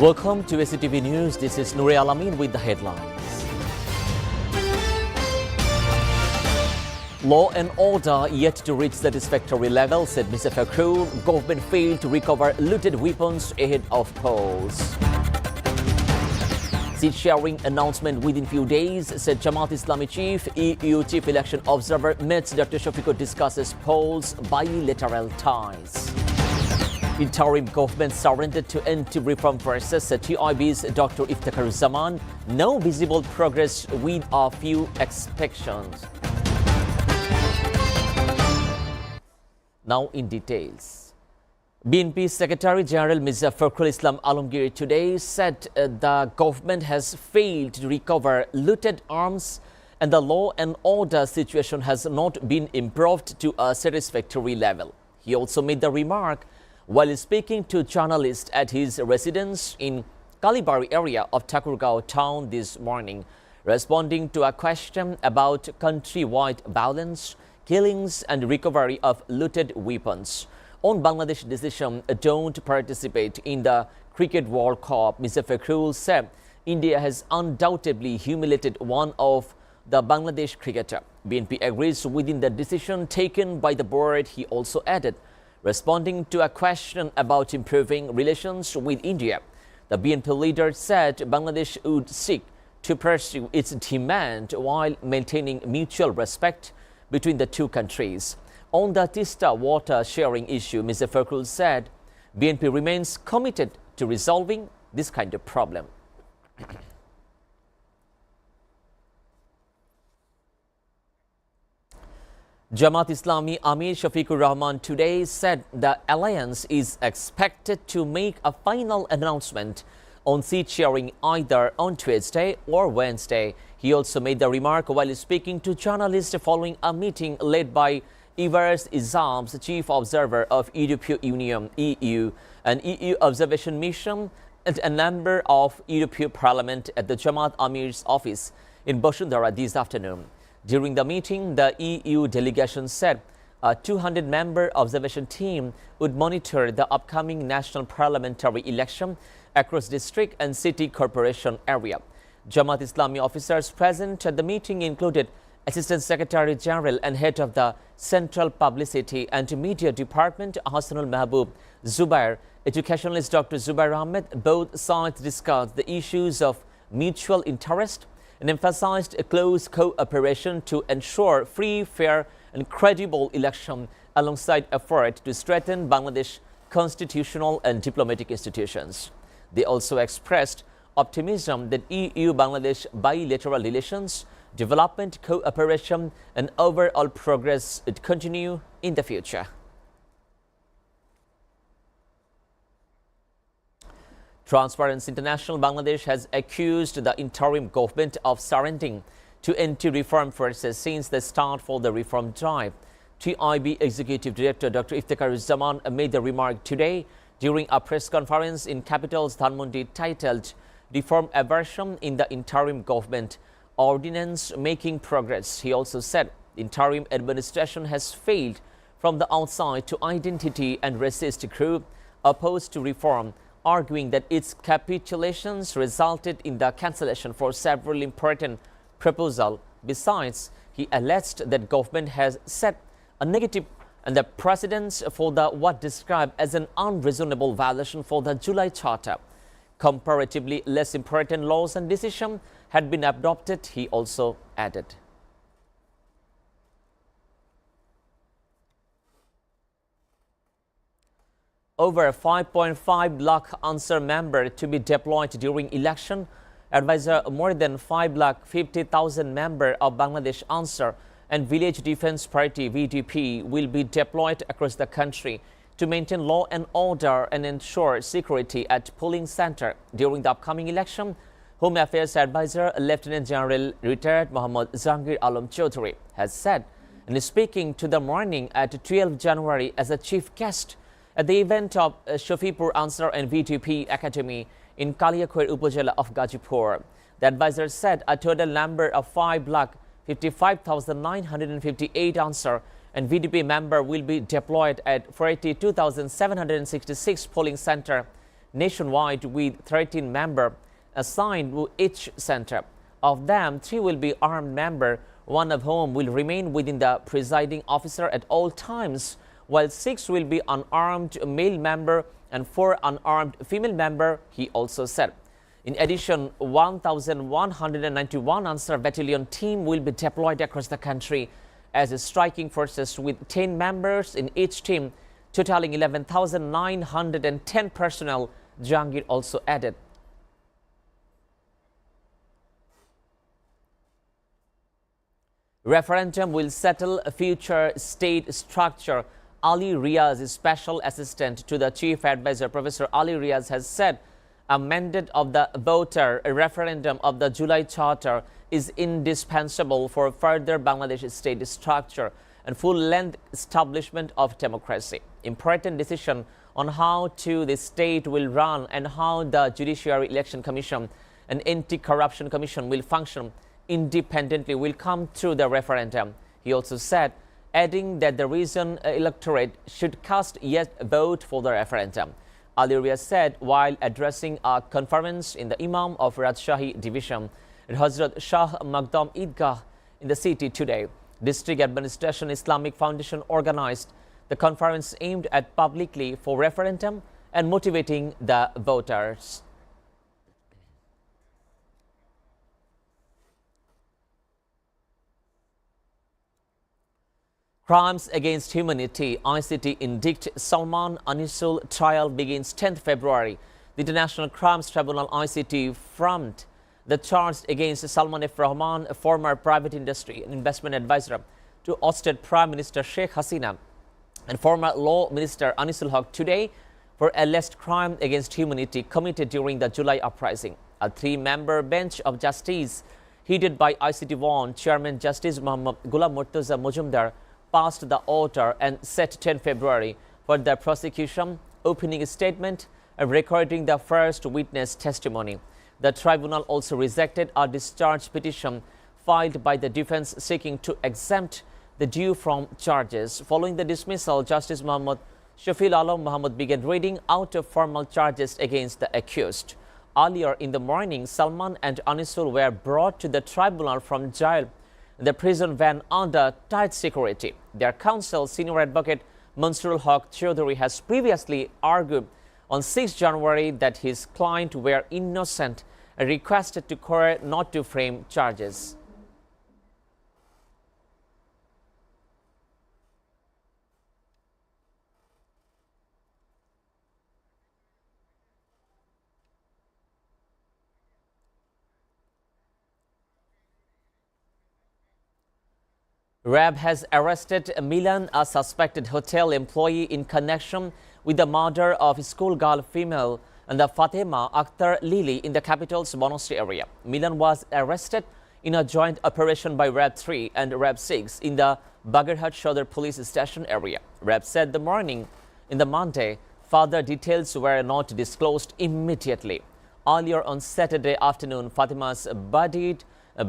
Welcome to SATV News. This is Nuri Alamin with the headlines. Law and order yet to reach satisfactory level, said Mr. Fakhrul. Government failed to recover looted weapons ahead of polls. Seat sharing announcement within few days, said Jamaat Islami chief. EU chief election observer meets Dr. Shafiqur discusses polls bilateral ties. Interim government surrendered to anti-reform forces, said TIB's Dr. Iftikharuzzman. No visible progress with a few expectations. Now in details. BNP Secretary General Mr. Fakhrul Islam Alamgir today said the government has failed to recover looted arms and the law and order situation has not been improved to a satisfactory level. He also made the remark while speaking to journalists at his residence in Kalibari area of Thakurgaon town this morning, responding to a question about countrywide violence, killings and recovery of looted weapons. On Bangladesh's decision don't participate in the Cricket World Cup, Mr. Fakhrul said India has undoubtedly humiliated one of the Bangladesh cricketer. BNP agrees within the decision taken by the board, he also added. Responding to a question about improving relations with India, the BNP leader said Bangladesh would seek to pursue its demand while maintaining mutual respect between the two countries. On the Tista water sharing issue, Mr. Fakhrul said BNP remains committed to resolving this kind of problem. Jamaat Islami Amir Shafiqur Rahman today said the alliance is expected to make a final announcement on seat sharing either on Tuesday or Wednesday. He also made the remark while speaking to journalists following a meeting led by Ivars Izam's chief observer of European Union (EU), an EU observation mission, and a member of European Parliament at the Jamaat Amir's office in Bashundhara this afternoon. During the meeting, the EU delegation said a 200-member observation team would monitor the upcoming national parliamentary election across district and city corporation area. Jamaat Islami officers present at the meeting included Assistant Secretary General and Head of the Central Publicity and Media Department, Hassanul Mahbub Zubair, educationalist Dr. Zubair Ahmed. Both sides discussed the issues of mutual interest and emphasized a close cooperation to ensure free, fair and credible election alongside effort to strengthen Bangladesh constitutional and diplomatic institutions. They also expressed optimism that EU-Bangladesh bilateral relations, development cooperation and overall progress would continue in the future. Transparency International Bangladesh has accused the interim government of surrendering to anti-reform forces since the start for the reform drive. TIB Executive Director Dr. Iftikharuzzman made the remark today during a press conference in capital's Dhanmondi titled Reform Aversion in the Interim Government Ordinance Making Progress. He also said interim administration has failed from the outside to identity and resist group opposed to reform, arguing that its capitulations resulted in the cancellation for several important proposals. Besides, he alleged that government has set a negative and the precedents for the what described as an unreasonable violation for the July Charter. Comparatively less important laws and decisions had been adopted, he also added. Over 5.5 lakh Ansar members to be deployed during election. Advisor more than 5,50,000 members of Bangladesh Ansar and Village Defense Party VDP will be deployed across the country to maintain law and order and ensure security at polling center during the upcoming election. Home Affairs Advisor Lieutenant General retired Mohammad Zahangir Alam Chaudhary has said, and speaking to the morning at 12 January as a chief guest at the event of Shafipur Ansar and VDP Academy in Kaliakhur Upazila of Gajipur. The advisor said a total number of 5,55,958 Ansar and VDP member will be deployed at 42,766 polling center nationwide with 13 members assigned to each center. Of them, 3 will be armed members, 1 of whom will remain within the presiding officer at all times, while 6 will be unarmed male member and 4 unarmed female member, he also said. In addition, 1,191 Ansar Battalion team will be deployed across the country as striking forces with 10 members in each team, totaling 11,910 personnel, Jahangir also added. Referendum will settle future state structure. Ali Riaz, special assistant to the chief advisor, Professor Ali Riaz, has said a mandate of the voter referendum of the July Charter is indispensable for further Bangladesh state structure and full-length establishment of democracy. Important decision on how the state will run and how the Judiciary Election Commission and Anti-Corruption Commission will function independently will come through the referendum. He also said, adding that the region electorate should cast yes vote for the referendum. Ali Riaz said while addressing a conference in the Imam of Rajshahi Division at Hazrat Shah Magdam Idgah in the city today. District Administration Islamic Foundation organized the conference aimed at publicly for referendum and motivating the voters. Crimes against humanity, ICT indict Salman Anisul trial begins 10th February. The International Crimes Tribunal ICT framed the charge against Salman F. Rahman, a former private industry and investment advisor to ousted Prime Minister Sheikh Hasina, and former Law Minister Anisul Haq today for alleged crime against humanity committed during the July uprising. A 3-member bench of justice headed by ICT-1 Chairman Justice Muhammad Ghulam Murtaza Mujumdar passed the order and set 10 February for the prosecution, opening a statement and recording the first witness testimony. The tribunal also rejected a discharge petition filed by the defense seeking to exempt the due from charges. Following the dismissal, Justice Muhammad Shafil Alam Muhammad began reading out of formal charges against the accused. Earlier in the morning, Salman and Anisul were brought to the tribunal from jail, the prison van under tight security. Their counsel, senior advocate Mansurul Haq Chaudhary, has previously argued on 6 January that his client were innocent and requested to court not to frame charges. RAB has arrested Milan, a suspected hotel employee in connection with the murder of schoolgirl female and the Fatima Akhtar Lili in the capital's Monastery area. Milan was arrested in a joint operation by RAB 3 and RAB 6 in the Bagarhat Shodar police station area. RAB said in the Monday, further details were not disclosed immediately. Earlier on Saturday afternoon, Fatima's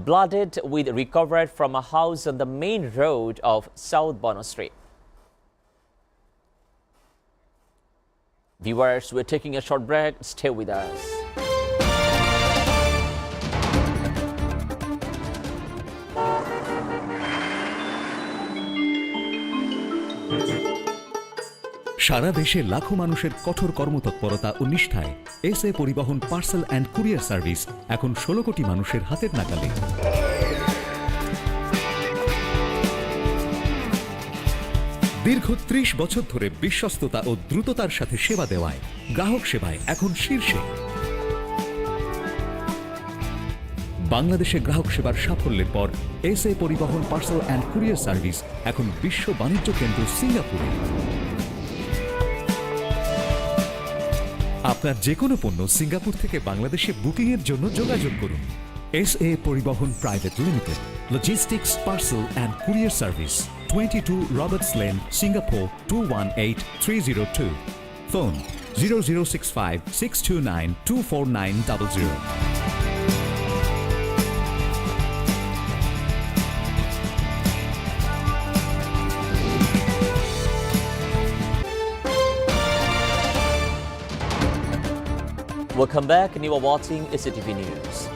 blooded with recovered from a house on the main road of South Monastery. Viewers, we're taking a short break. Stay with us. সারা দেশে লাখো মানুষের কঠোর কর্মতৎপরতা ও নিষ্ঠায় SA পরিবহন parcel and courier service এখন 16 কোটি মানুষের হাতের নাগালে। দীর্ঘ 30 বছর ধরে বিশ্বস্ততা ও দ্রুততার সাথে সেবা দেওয়ায় গ্রাহক সেবায় এখন শীর্ষে। বাংলাদেশে গ্রাহক সেবার সাফল্যের পর এসএ পরিবহন পার্সেল অ্যান্ড কুরিয়ার সার্ভিস এখন বিশ্ব বাণিজ্য কেন্দ্র সিঙ্গাপুরে। আপনার যে কোনো পণ্য সিঙ্গাপুর থেকে বাংলাদেশে বুকিং এর জন্য যোগাযোগ করুন। এসএ পরিবহন private limited, logistics parcel and courier service, 22 Roberts lane, Singapore 218302। Phone 0065 629 24900। Welcome back, and you are watching SATV News.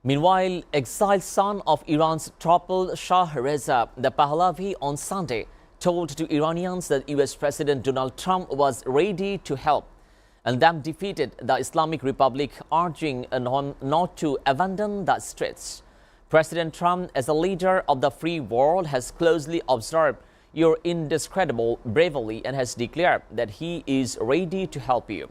Meanwhile, exiled son of Iran's toppled Shah Reza, the Pahlavi, on Sunday told to Iranians that US President Donald Trump was ready to help and then defeated the Islamic Republic, urging him not to abandon the streets. President Trump, as a leader of the free world, has closely observed your indescribable bravery and has declared that he is ready to help you.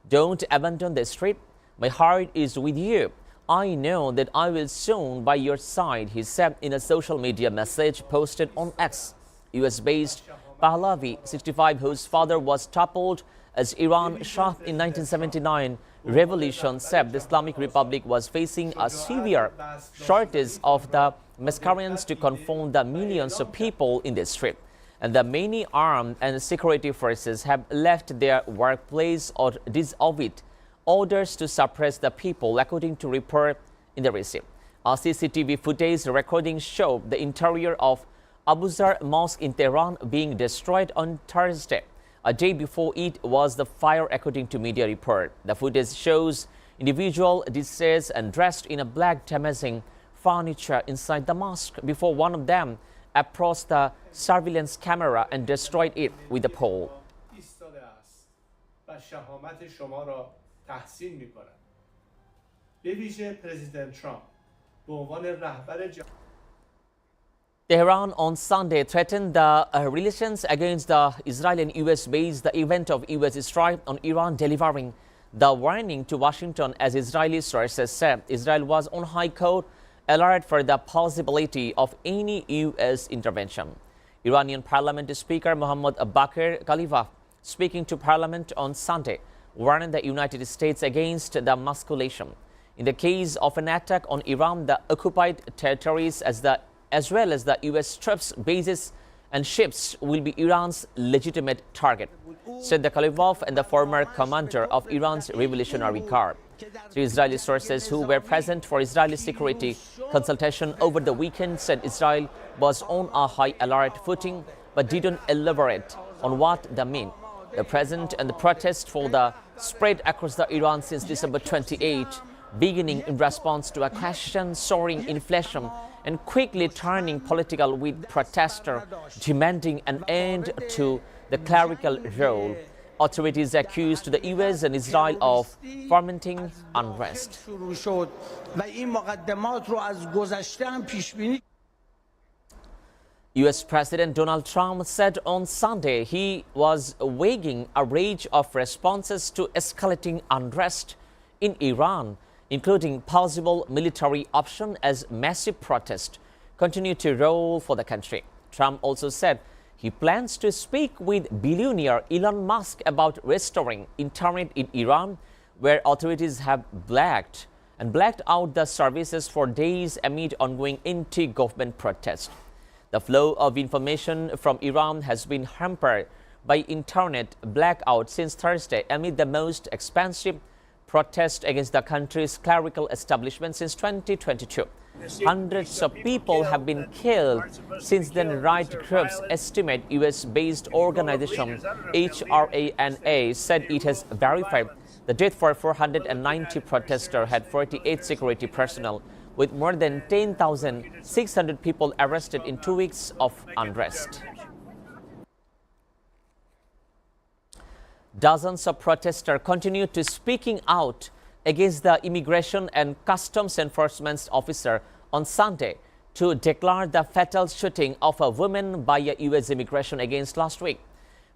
Don't abandon the street. My heart is with you. I know that I will soon by your side, he said in a social media message posted on X. US-based Pahlavi, 65, whose father was toppled as Iran Shah in 1979 revolution, said the Islamic Republic was facing a severe shortage of the miscreants to confront the millions of people in the street. And the many armed and security forces have left their workplace or disobeyed orders to suppress the people, according to report in the receipt. A CCTV footage recording showed the interior of Abu Zar Mosque in Tehran being destroyed on Thursday, a day before it was the fire, according to media report. The footage shows individuals distressed and dressed in a black damaging furniture inside the mosque before one of them approached the surveillance camera and destroyed it with a pole. تحسین می‌کنند. به ویژه پرزیدنت ترامپ به عنوان رهبر Tehran on Sunday threatened the relations against the Israeli and US base, the event of US strike on Iran, delivering the warning to Washington. As Israeli sources said, Israel was on high court alert for the possibility of any US intervention. Iranian Parliament Speaker Mohammad Bakr Khalifa, speaking to Parliament on Sunday, warned the United States against the escalation. In the case of an attack on Iran, the occupied territories as well as the US troops, bases and ships will be Iran's legitimate target, said the Khalifa and the former commander of Iran's Revolutionary Guard. Three Israeli sources who were present for Israeli security consultation over the weekend said Israel was on a high alert footing but didn't elaborate on what they mean. The present and the protest for the spread across the Iran since December 28, beginning in response to a question soaring inflation and quickly turning political with protesters demanding an end to the clerical rule. Authorities accused the US and Israel of fomenting unrest. US President Donald Trump said on Sunday he was weighing a range of responses to escalating unrest in Iran, including possible military option as massive protests continue to roll for the country. Trump also said he plans to speak with billionaire Elon Musk about restoring internet in Iran, where authorities have blacked out the services for days amid ongoing anti-government protests. The flow of information from Iran has been hampered by internet blackout since Thursday amid the most expansive protest against the country's clerical establishment since 2022. Hundreds of people have been killed since then, right groups estimate. US-based organization HRANA said it has verified the death for 490 protesters, had 48 security personnel, with more than 10,600 people arrested in 2 weeks of unrest. Dozens of protesters continue to speaking out against the immigration and customs enforcement officer on Sunday to declare the fatal shooting of a woman by a U.S. immigration agent last week.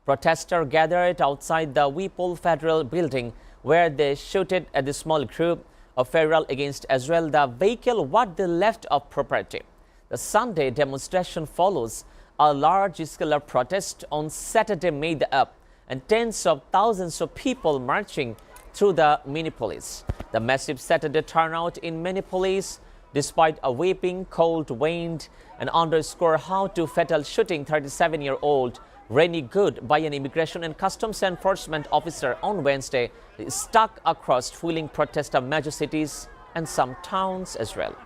Protesters gathered outside the Whipple Federal Building, where they shouted at the small group of federal agents as well the vehicle what they left of property. The Sunday demonstration follows a large-scale protest on Saturday made up and tens of thousands of people marching through the Minneapolis. The massive Saturday turnout in Minneapolis, despite a whipping cold wind, and underscore how to fatal shooting 37-year-old Rennie Good by an immigration and customs enforcement officer on Wednesday is stuck across fueling protests of major cities and some towns as well.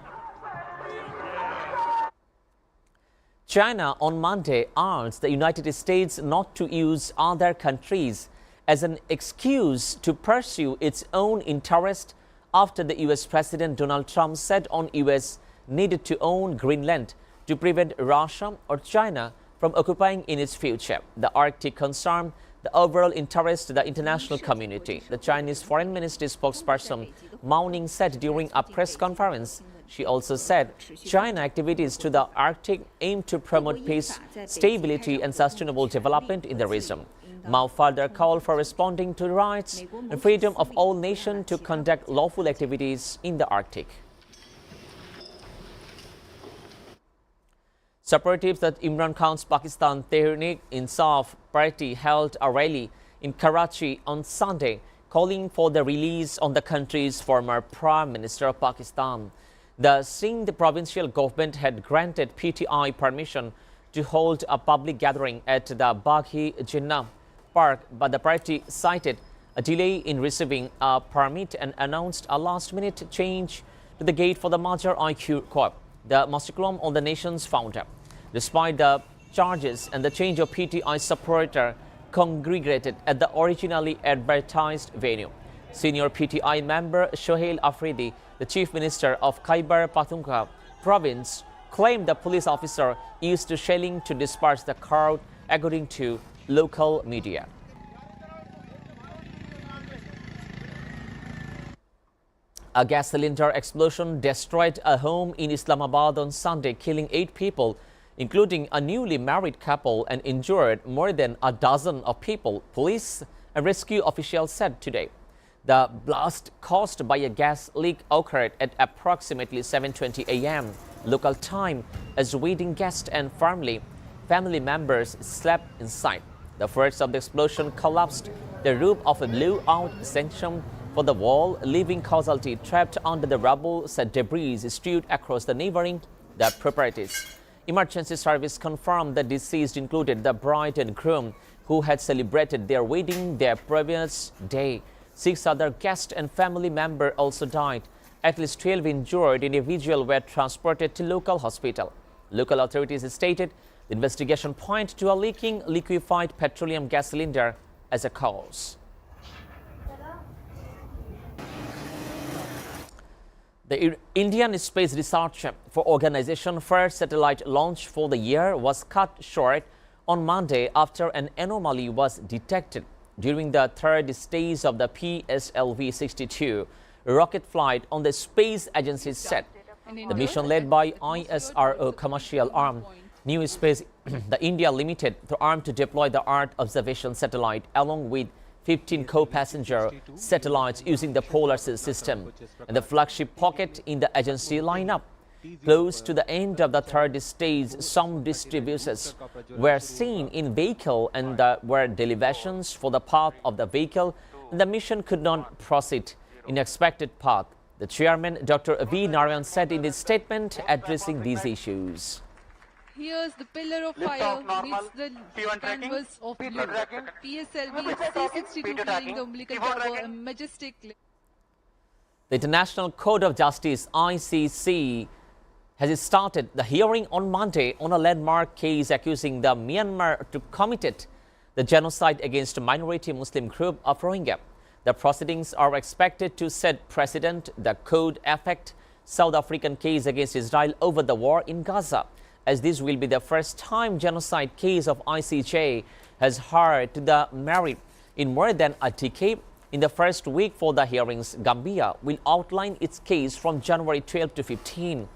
China on Monday urged the United States not to use other countries as an excuse to pursue its own interest after the US President Donald Trump said on US needed to own Greenland to prevent Russia or China from occupying in its future. The Arctic concern the overall interest of the international community. The Chinese Foreign Ministry spokesperson Mao Ning said during a press conference. She also said China activities to the Arctic aim to promote peace, stability and sustainable development in the region. Mao further called for responding to the rights and freedom of all nations to conduct lawful activities in the Arctic. Separatists at Imran Khan's Pakistan Tehreek-e-Insaf party held a rally in Karachi on Sunday, calling for the release of the country's former Prime Minister of Pakistan. The Sindh provincial government had granted PTI permission to hold a public gathering at the Baghi Jinnah Park, but the party cited a delay in receiving a permit and announced a last-minute change to the gate for the Majar IQ Corp, the mausoleum of the nation's founder. Despite the charges and the change of PTI supporter congregated at the originally advertised venue. Senior PTI member Shoaib Afridi, the chief minister of Khyber Pakhtunkhwa province, claimed the police officer used shelling to disperse the crowd, according to local media. A gas cylinder explosion destroyed a home in Islamabad on Sunday, killing 8 people, including a newly married couple, and injured more than a dozen of people, police and rescue officials said today. The blast caused by a gas leak occurred at approximately 7:20 a.m. local time as wedding guests and family members slept inside. The first of the explosion collapsed the roof of a blew-out section for the wall, leaving casualty trapped under the rubble, said debris strewed across the neighboring properties. Emergency service confirmed the deceased included the bride and groom, who had celebrated their wedding their previous day. 6 other guests and family members also died. At least 12 injured individuals were transported to local hospital. Local authorities stated the investigation pointed to a leaking liquefied petroleum gas cylinder as a cause. The Indian Space Research Organization first satellite launch for the year was cut short on Monday after an anomaly was detected during the third stage of the PSLV-62 rocket flight on the space agency said. The mission, led by ISRO commercial arm New Space the India Limited, the arm to deploy the Earth observation satellite along with 15 co-passenger satellites using the Polar system and the flagship pocket in the agency lineup. Close to the end of the third stage, some distributors were seen in vehicle and there were deviations for the path of the vehicle, and the mission could not proceed in expected path. The chairman, Dr. V. Narayan, said in his statement addressing these issues. Here's the pillar of fire meets the canvas of blue. PSLV C-62 flying the umbilical tower, a majestic. The International Court of Justice, ICC, has started the hearing on Monday on a landmark case accusing the Myanmar to committed the genocide against a minority Muslim group of Rohingya. The proceedings are expected to set precedent. The court affect South African case against Israel over the war in Gaza, as this will be the first time genocide case of ICJ has heard to the merit in more than a decade. In the first week for the hearings, Gambia will outline its case from January 12 to 15.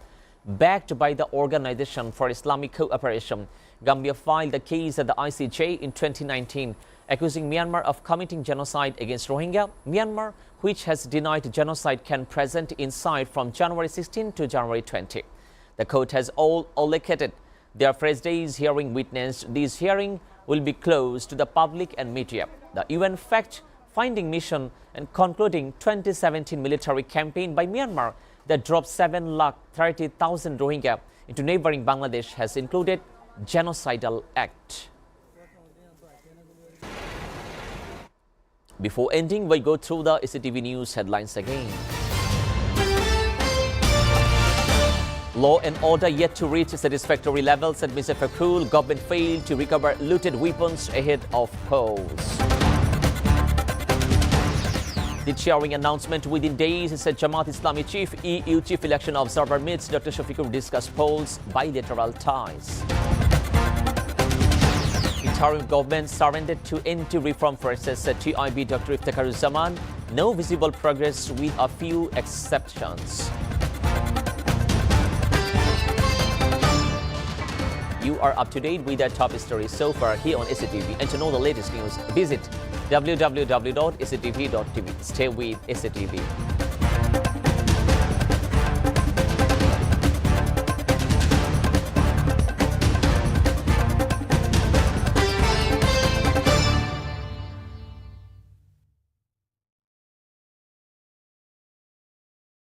Backed by the Organization for Islamic Cooperation, Gambia filed the case at the ICJ in 2019, accusing Myanmar of committing genocide against Rohingya. Myanmar, which has denied genocide, can present inside from January 16 to January 20. The court has all allocated their first day's hearing witnessed. This hearing will be closed to the public and media. The UN fact-finding mission and concluding 2017 military campaign by Myanmar that dropped 730,000 Rohingya into neighboring Bangladesh has included genocidal act. Before ending, we go through the SATV News headlines again. Law and order yet to reach satisfactory levels at Mizaffarpur. Government failed to recover looted weapons ahead of polls. The cheering announcement within days, said Jamaat Islami chief. EU chief election observer meets Dr. Shafiqur discuss polls, bilateral ties. Interim government surrendered to anti-reform forces, said TIB Dr. Iftikharuzzman. No visible progress with a few exceptions. You are up to date with the top stories so far here on SATV. And to know the latest news, visit www.satv.tv. Stay with SATV.